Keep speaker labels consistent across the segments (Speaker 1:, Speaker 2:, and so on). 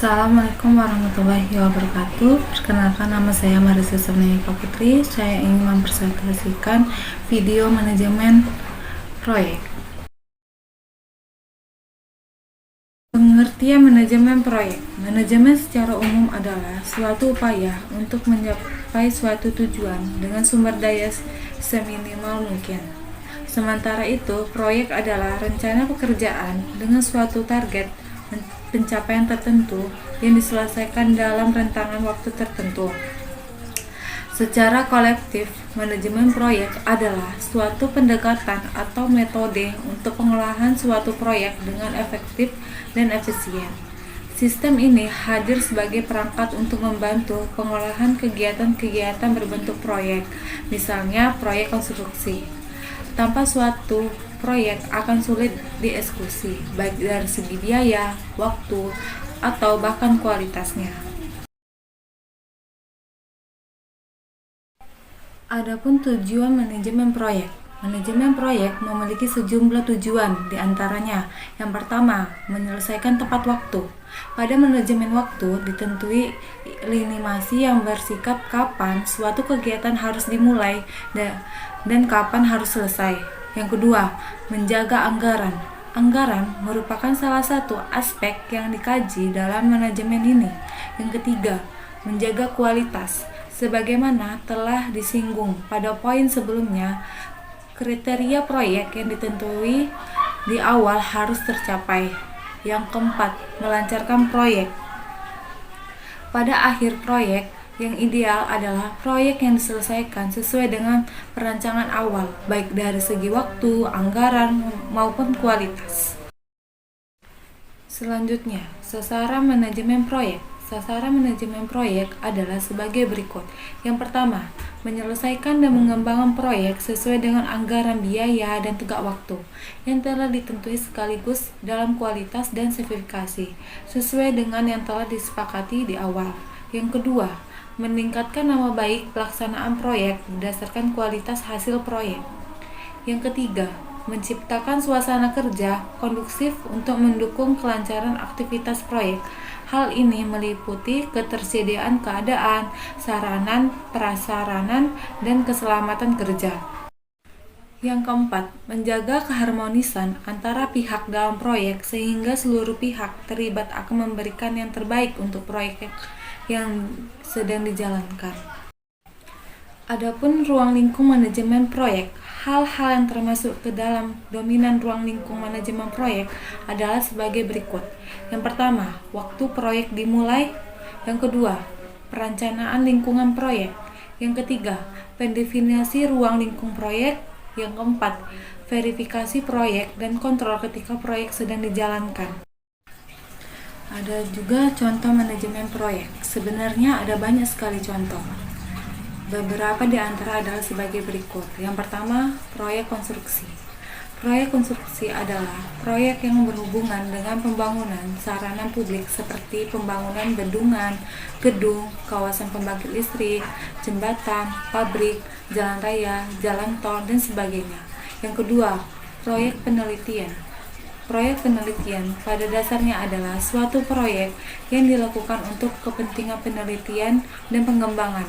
Speaker 1: Assalamualaikum warahmatullahi wabarakatuh. Perkenalkan, nama saya Marisa Serneka Putri. Saya ingin mempresentasikan video manajemen proyek. Pengertian manajemen proyek. Manajemen secara umum adalah suatu upaya untuk mencapai suatu tujuan dengan sumber daya seminimal mungkin. Sementara itu, proyek adalah rencana pekerjaan dengan suatu target pencapaian tertentu yang diselesaikan dalam rentangan waktu tertentu. Secara kolektif, manajemen proyek adalah suatu pendekatan atau metode untuk pengolahan suatu proyek dengan efektif dan efisien. Sistem ini hadir sebagai perangkat untuk membantu pengolahan kegiatan-kegiatan berbentuk proyek, misalnya proyek konstruksi. Tanpa suatu proyek akan sulit dieksekusi, baik dari segi biaya, waktu, atau bahkan kualitasnya. Adapun tujuan manajemen proyek. Manajemen proyek memiliki sejumlah tujuan, diantaranya yang pertama, menyelesaikan tepat waktu. Pada manajemen waktu ditentui lini masa yang bersikap kapan suatu kegiatan harus dimulai dan kapan harus selesai. Yang kedua, menjaga anggaran. Anggaran merupakan salah satu aspek yang dikaji dalam manajemen ini. Yang ketiga, menjaga kualitas. Sebagaimana telah disinggung pada poin sebelumnya, kriteria proyek yang ditentui di awal harus tercapai. Yang keempat, melancarkan proyek. Pada akhir proyek, yang ideal adalah proyek yang diselesaikan sesuai dengan perancangan awal, baik dari segi waktu, anggaran, maupun kualitas. Selanjutnya, sasaran manajemen proyek. Sasaran manajemen proyek adalah sebagai berikut. Yang pertama, menyelesaikan dan mengembangkan proyek sesuai dengan anggaran biaya dan tenggat waktu yang telah ditentukan sekaligus dalam kualitas dan sertifikasi sesuai dengan yang telah disepakati di awal. Yang kedua, meningkatkan nama baik pelaksanaan proyek berdasarkan kualitas hasil proyek. Yang ketiga, menciptakan suasana kerja kondusif untuk mendukung kelancaran aktivitas proyek. Hal ini meliputi ketersediaan keadaan, sarana, prasarana, dan keselamatan kerja. Yang keempat, menjaga keharmonisan antara pihak dalam proyek sehingga seluruh pihak terlibat akan memberikan yang terbaik untuk proyek yang sedang dijalankan. Adapun ruang lingkup manajemen proyek, hal-hal yang termasuk ke dalam dominan ruang lingkup manajemen proyek adalah sebagai berikut. Yang pertama, waktu proyek dimulai. Yang kedua, perencanaan lingkungan proyek. Yang ketiga, pendefinisi ruang lingkup proyek. Yang keempat, verifikasi proyek dan kontrol ketika proyek sedang dijalankan. Ada juga contoh manajemen proyek. Sebenarnya ada banyak sekali contoh. Beberapa di antara adalah sebagai berikut. Yang pertama, proyek konstruksi. Proyek konstruksi adalah proyek yang berhubungan dengan pembangunan sarana publik seperti pembangunan bendungan, gedung, kawasan pembangkit listrik, jembatan, pabrik, jalan raya, jalan tol, dan sebagainya. Yang kedua, proyek penelitian. Proyek penelitian pada dasarnya adalah suatu proyek yang dilakukan untuk kepentingan penelitian dan pengembangan.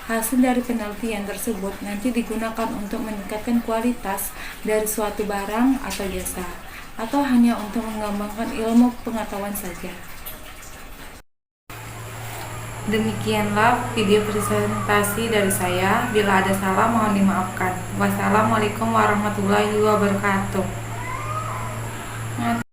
Speaker 1: Hasil dari penelitian tersebut nanti digunakan untuk meningkatkan kualitas dari suatu barang atau jasa, atau hanya untuk mengembangkan ilmu pengetahuan saja. Demikianlah video presentasi dari saya. Bila ada salah mohon dimaafkan. Wassalamualaikum warahmatullahi wabarakatuh.